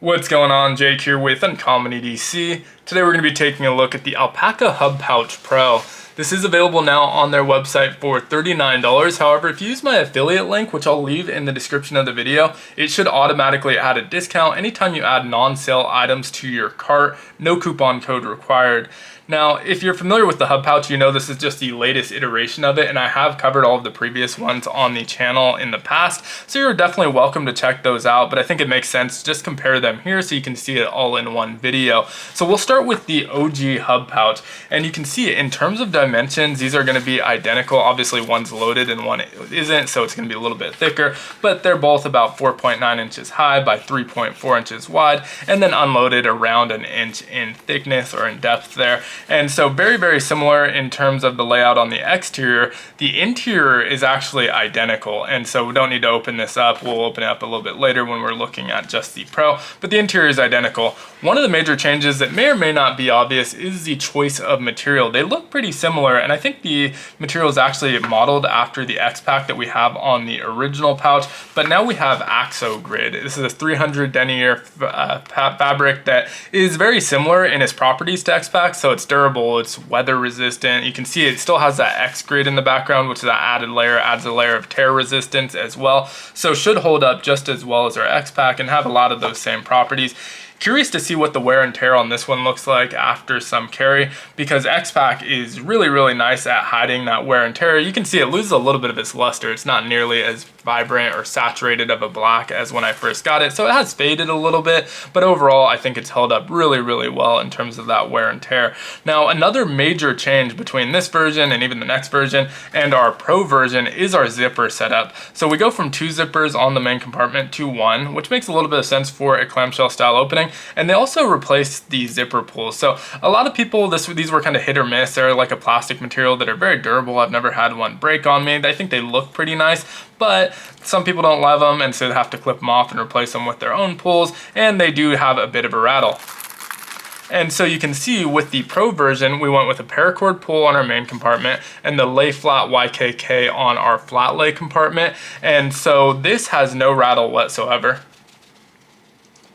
What's going on? Jake here with Uncommon EDC. Today we're going to be taking a look at the Alpaka Hub Pouch Pro. This is available now on their website for $39. However, if you use my affiliate link, which I'll leave in the description of the video, it should automatically add a discount anytime you add non-sale items to your cart. No coupon code required. Now, if you're familiar with the Hub Pouch, you know this is just the latest iteration of it, and I have covered all of the previous ones on the channel in the past, so you're definitely welcome to check those out, but I think it makes sense to just compare them here so you can see it all in one video. So we'll start with the OG Hub Pouch, and you can see in terms of dimensions, these are going to be identical. Obviously, one's loaded and one isn't, so it's going to be a little bit thicker, but they're both about 4.9 inches high by 3.4 inches wide, and then unloaded around an inch in thickness or in depth there. And so very, very similar in terms of the layout on the exterior. The interior is actually identical, and so we don't need to open this up. We'll open it up a little bit later when we're looking at just the Pro, but the interior is identical. One of the major changes that may or may not be obvious is the choice of material. They look pretty similar, and I think the material is actually modeled after the X-Pack that we have on the original pouch, but now we have Axogrid. This is a 300 denier fabric that is very similar in its properties to X-Pack, so it's durable, it's weather resistant. You can see it still has that X-Grid in the background, which is that added layer, adds a layer of tear resistance as well, so should hold up just as well as our X-Pack and have a lot of those same properties. Curious to see what the wear and tear on this one looks like after some carry, because X-Pack is really, really nice at hiding that wear and tear. You can see it loses a little bit of its luster. It's not nearly as vibrant or saturated of a black as when I first got it, so it has faded a little bit, but overall I think it's held up really, really well in terms of that wear and tear. Now, another major change between this version and even the next version and our Pro version is our zipper setup. So we go from 2 zippers on the main compartment to 1, which makes a little bit of sense for a clamshell style opening. And they also replaced the zipper pulls. So a lot of people, these were kind of hit or miss. They're like a plastic material that are very durable. I've never had one break on me. I think they look pretty nice, but some people don't love them, and so they have to clip them off and replace them with their own pulls, and they do have a bit of a rattle. And so you can see with the Pro version, we went with a paracord pull on our main compartment and the lay flat YKK on our flat lay compartment. And so this has no rattle whatsoever.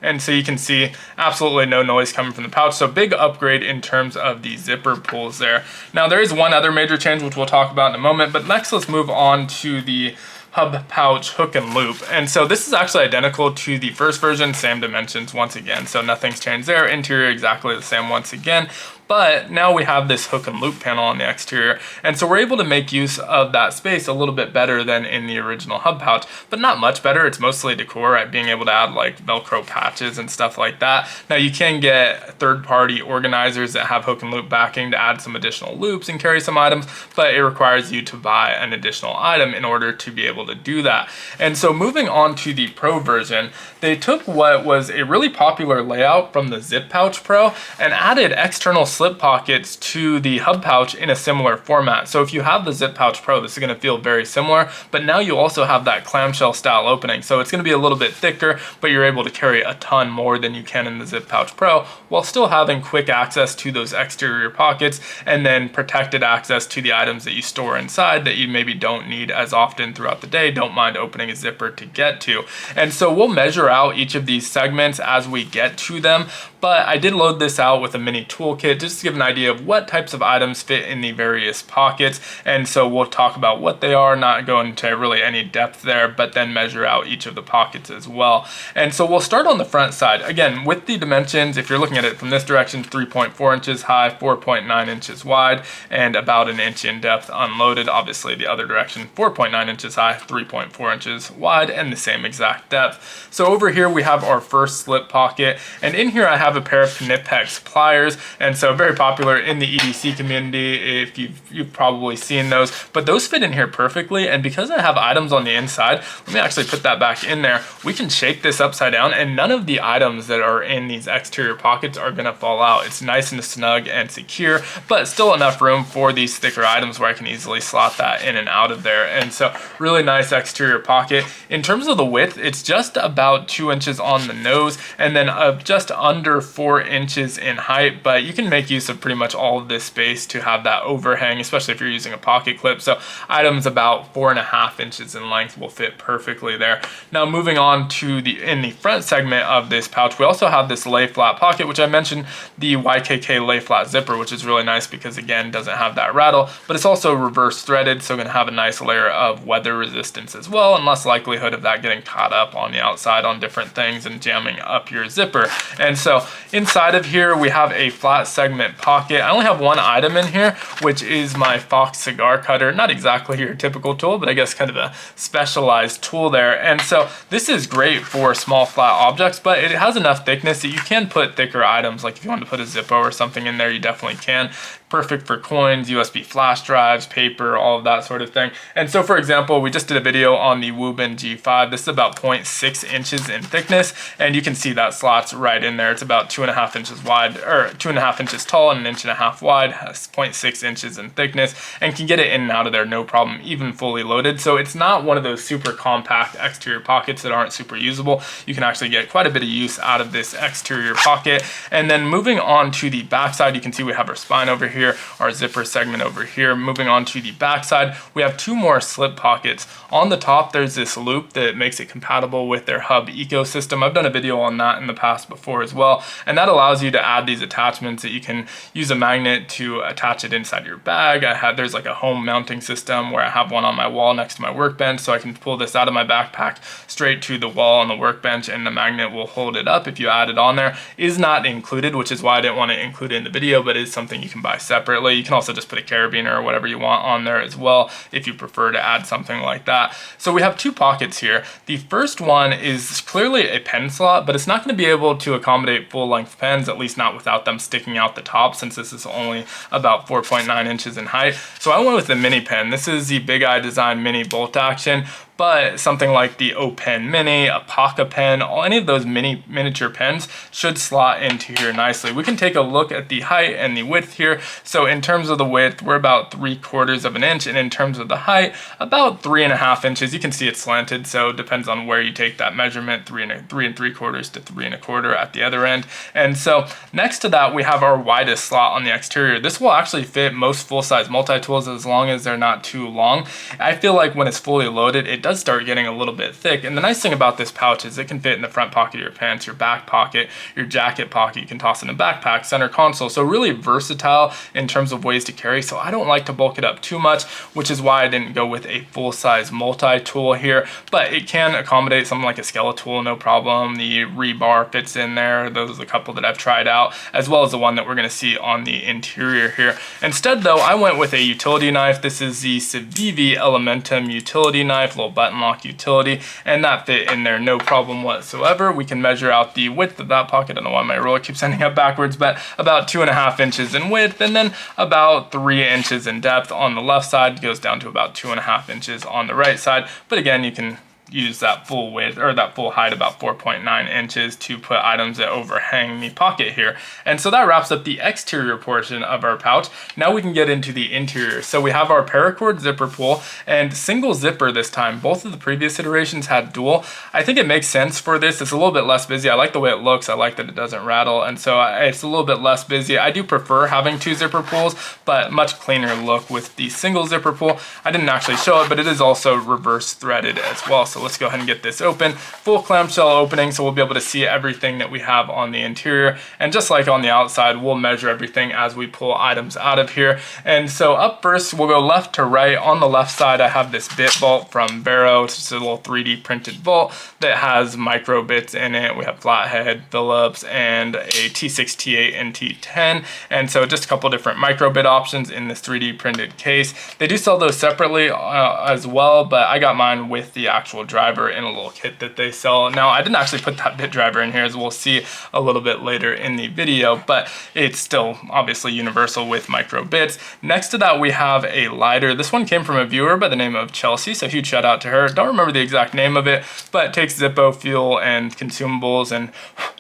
And so you can see absolutely no noise coming from the pouch. So big upgrade in terms of the zipper pulls there. Now there is one other major change which we'll talk about in a moment, but next let's move on to the Hub Pouch hook and loop. And so this is actually identical to the first version, same dimensions once again. So nothing's changed there. Interior exactly the same once again. But now we have this hook and loop panel on the exterior, and so we're able to make use of that space a little bit better than in the original Hub Pouch, but not much better. It's mostly decor at being able to add like Velcro patches and stuff like that. Now you can get third-party organizers that have hook and loop backing to add some additional loops and carry some items, but it requires you to buy an additional item in order to be able to do that. And so moving on to the Pro version, they took what was a really popular layout from the Zip Pouch Pro and added external slip pockets to the Hub Pouch in a similar format. So if you have the Zip Pouch Pro, this is going to feel very similar, but now you also have that clamshell style opening. So it's going to be a little bit thicker, but you're able to carry a ton more than you can in the Zip Pouch Pro while still having quick access to those exterior pockets and then protected access to the items that you store inside that you maybe don't need as often throughout the day, don't mind opening a zipper to get to. And so we'll measure out each of these segments as we get to them, but I did load this out with a mini toolkit just to give an idea of what types of items fit in the various pockets. And so we'll talk about what they are, not go into really any depth there, but then measure out each of the pockets as well. And so we'll start on the front side. Again, with the dimensions, if you're looking at it from this direction, 3.4 inches high, 4.9 inches wide, and about an inch in depth unloaded. Obviously the other direction, 4.9 inches high, 3.4 inches wide, and the same exact depth. So over here we have our first slip pocket, and in here I have a pair of Knipex pliers, and so very popular in the EDC community if you've probably seen those, but those fit in here perfectly. And because I have items on the inside, let me actually put that back in there. We can shake this upside down and none of the items that are in these exterior pockets are gonna fall out. It's nice and snug and secure, but still enough room for these thicker items where I can easily slot that in and out of there. And so really nice exterior pocket. In terms of the width, it's just about 2 inches on the nose and then just under 4 inches in height, but you can make use of pretty much all of this space to have that overhang, especially if you're using a pocket clip. So items about 4.5 inches in length will fit perfectly there. Now moving on to in the front segment of this pouch, we also have this lay flat pocket, which I mentioned, the YKK lay flat zipper, which is really nice because again, doesn't have that rattle, but it's also reverse threaded, so going to have a nice layer of weather resistance as well, and less likelihood of that getting caught up on the outside on different things and jamming up your zipper. And so inside of here, we have a flat segment pocket. I only have one item in here, which is my Fox cigar cutter. Not exactly your typical tool, but I guess kind of a specialized tool there. And so this is great for small flat objects, but it has enough thickness that you can put thicker items. Like if you want to put a Zippo or something in there, you definitely can. Perfect for coins, USB flash drives, paper, all of that sort of thing. And so for example, we just did a video on the Woobin G5. This is about 0.6 inches in thickness, and you can see that slots right in there. It's about 2.5 inches wide, or 2.5 inches tall and 1.5 inches wide, has 0.6 inches in thickness, and can get it in and out of there no problem, even fully loaded. So it's not one of those super compact exterior pockets that aren't super usable. You can actually get quite a bit of use out of this exterior pocket. And then moving on to the back side, you can see we have our spine over here, our zipper segment over here. Moving on to the back side, we have 2 more slip pockets. On the top, there's this loop that makes it compatible with their hub ecosystem. I've done a video on that in the past before as well, and that allows you to add these attachments that you can use a magnet to attach it inside your bag. There's like a home mounting system where I have one on my wall next to my workbench, so I can pull this out of my backpack straight to the wall on the workbench, and the magnet will hold it up if you add it on there. Is not included, which is why I didn't want to include it in the video, but is something you can buy separately. You can also just put a carabiner or whatever you want on there as well if you prefer to add something like that. So we have 2 pockets here. The first one is clearly a pen slot, but it's not going to be able to accommodate full-length pens, at least not without them sticking out the top, since this is only about 4.9 inches in height. So I went with the mini pen. This is the Big Eye Design Mini Bolt Action. But something like the O Pen Mini, Alpaka pen, any of those miniature pens should slot into here nicely. We can take a look at the height and the width here. So in terms of the width, we're about 3/4 of an inch, and in terms of the height, about 3.5 inches. You can see it's slanted, so it depends on where you take that measurement, 3 3/4 to 3 1/4 at the other end. And so next to that, we have our widest slot on the exterior. This will actually fit most full-size multi-tools as long as they're not too long. I feel like when it's fully loaded, it does start getting a little bit thick. And the nice thing about this pouch is it can fit in the front pocket of your pants, your back pocket, your jacket pocket. You can toss it in a backpack, center console. So really versatile in terms of ways to carry. So I don't like to bulk it up too much, which is why I didn't go with a full-size multi-tool here. But it can accommodate something like a Skeletal, no problem. The rebar fits in there. Those are a couple that I've tried out, as well as the one that we're going to see on the interior here. Instead though, I went with a utility knife. This is the Civivi Elementum utility knife, little button lock utility, and that fit in there no problem whatsoever. We can measure out the width of that pocket. I don't know why my ruler keeps ending up backwards, but about 2.5 inches in width, and then about 3 inches in depth on the left side. It goes down to about 2.5 inches on the right side. But again, you can use that full width, or that full height, about 4.9 inches, to put items that overhang the pocket here. And so that wraps up the exterior portion of our pouch. Now we can get into the interior. So we have our paracord zipper pull and single zipper this time. Both of the previous iterations had dual. I think it makes sense for this. It's a little bit less busy. I like the way it looks. I like that it doesn't rattle, and so it's a little bit less busy. I do prefer having 2 zipper pulls, but much cleaner look with the single zipper pull. I didn't actually show it, but it is also reverse threaded as well. So let's go ahead and get this open. Full clamshell opening, so we'll be able to see everything that we have on the interior. And just like on the outside, we'll measure everything as we pull items out of here. And so up first, we'll go left to right. On the left side, I have this bit vault from Barrow. It's just a little 3D printed vault that has micro bits in it. We have flathead, Phillips, and a T6, T8, and T10. And so just a couple different micro bit options in this 3D printed case. They do sell those separately as well, but I got mine with the actual driver in a little kit that they sell. Now, I didn't actually put that bit driver in here, as we'll see a little bit later in the video, but it's still obviously universal with micro bits. Next to that, we have a lighter. This one came from a viewer by the name of Chelsea, so huge shout out to her. Don't remember the exact name of it, but it takes Zippo fuel and consumables and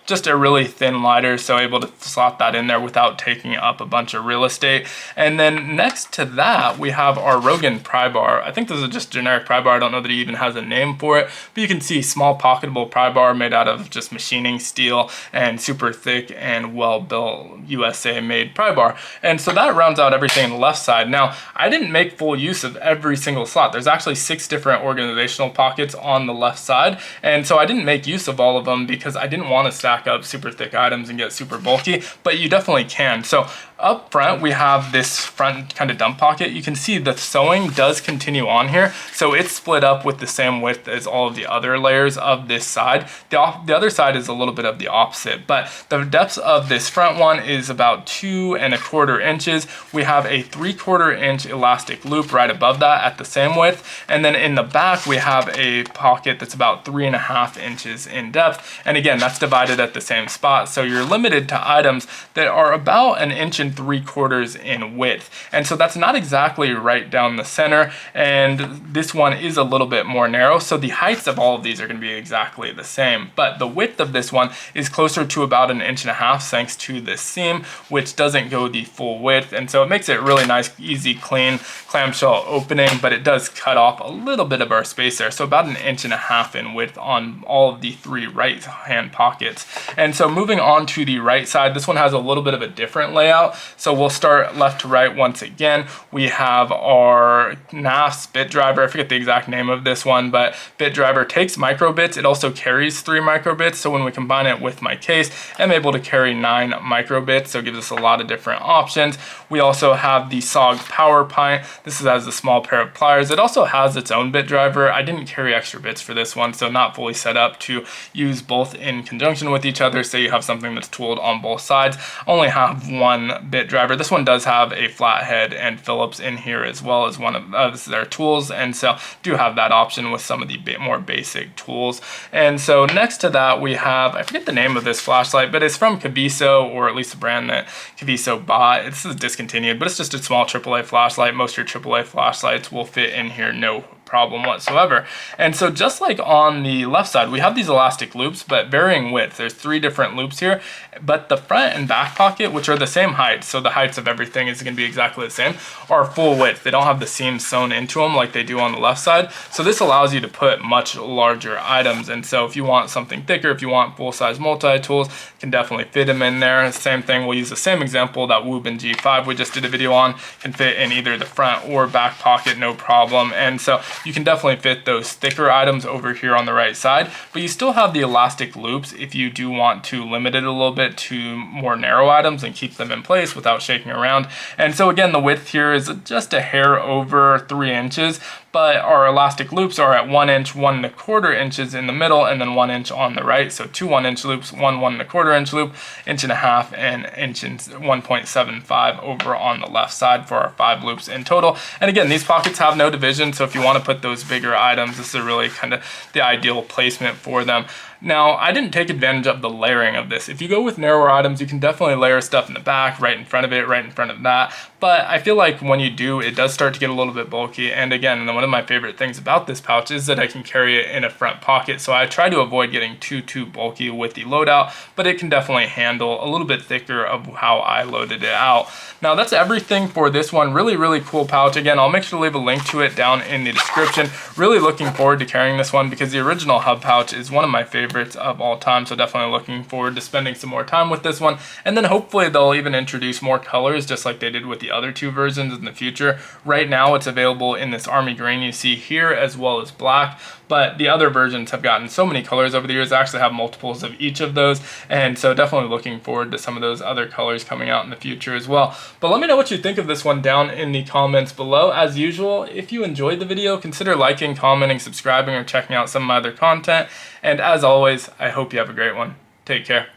just a really thin lighter, so able to slot that in there without taking up a bunch of real estate. And then next to that, we have our Rogan pry bar. I think this is just generic pry bar. I don't know that he even has a name for it, but you can see small pocketable pry bar made out of just machining steel and super thick and well-built USA made pry bar. And so that rounds out everything on the left side. Now, I didn't make full use of every single slot. There's actually 6 different organizational pockets on the left side, and so I didn't make use of all of them because I didn't want to stack up super thick items and get super bulky, but you definitely can. So up front, we have this front kind of dump pocket. You can see the sewing does continue on here, so it's split up with the same width as all of the other layers of this side. The other side is a little bit of the opposite, but the depth of this front one is about 2¼ inches. We have a 3/4 inch elastic loop right above that at the same width, and then in the back we have a pocket that's about 3½ inches in depth, and again that's divided at the same spot, so you're limited to items that are about 1.75 inches in width, and so that's not exactly right down the center, and this one is a little bit more narrow, so the heights of all of these are going to be exactly the same, but the width of this one is closer to about 1.5 inches thanks to this seam, which doesn't go the full width, and so it makes it really nice, easy, clean clamshell opening, but it does cut off a little bit of our space there, so about 1.5 inches in width on all of the 3 right hand pockets. And so moving on to the right side, this one has a little bit of a different layout, so we'll start left to right once again. We have our NAS bit driver. I forget the exact name of this one, but bit driver takes microbits. It also carries 3 microbits, so when we combine it with my case, I'm able to carry 9 microbits, so it gives us a lot of different options. We also have the SOG Power Pint. This has a small pair of pliers. It also has its own bit driver. I didn't carry extra bits for this one, so not fully set up to use both in conjunction with each other, so you have something that's tooled on both sides. I only have 1 bit driver. This one does have a flathead and Phillips in here as well as one of their tools, and so do have that option with some of the more basic tools. And so next to that we have, I forget the name of this flashlight, but it's from Caviso, or at least a brand that Caviso bought. This is discontinued, but it's just a small AAA flashlight. Most of your AAA flashlights will fit in here, no problem whatsoever. And so just like on the left side, we have these elastic loops, but varying width. There's 3 different loops here, but the front and back pocket, which are the same height, so the heights of everything is going to be exactly the same, are full width. They don't have the seams sewn into them like they do on the left side. So this allows you to put much larger items. And so if you want something thicker, if you want full-size multi-tools, can definitely fit them in there. Same thing, we'll use the same example that Woobin G5 we just did a video on, can fit in either the front or back pocket, no problem. And so you can definitely fit those thicker items over here on the right side, but you still have the elastic loops if you do want to limit it a little bit to more narrow items and keep them in place without shaking around. And so again, the width here is just a hair over 3 inches, but our elastic loops are at 1 inch, 1¼ inches in the middle, and then 1 inch on the right. So 2 1-inch loops, 1 1¼ inch loop, 1.5 inches, and 1.75 over on the left side for our 5 loops in total. And again, these pockets have no division, so if you want to put those bigger items, this is really kind of the ideal placement for them. Now, I didn't take advantage of the layering of this. If you go with narrower items, you can definitely layer stuff in the back, right in front of it, right in front of that. But I feel like when you do, it does start to get a little bit bulky. And again, one of my favorite things about this pouch is that I can carry it in a front pocket. So I try to avoid getting too bulky with the loadout, but it can definitely handle a little bit thicker of how I loaded it out. Now, that's everything for this one. Really cool pouch. Again, I'll make sure to leave a link to it down in the description. Really looking forward to carrying this one because the original hub pouch is one of my favorites of all time, so definitely looking forward to spending some more time with this one, and then hopefully they'll even introduce more colors just like they did with the other 2 versions in the future. Right now it's available in this army green you see here as well as black, but the other versions have gotten so many colors over the years. I actually have multiples of each of those, and so definitely looking forward to some of those other colors coming out in the future as well. But let me know what you think of this one down in the comments below. As usual, if you enjoyed the video, consider liking, commenting, subscribing, or checking out some of my other content. And as always, I hope you have a great one. Take care.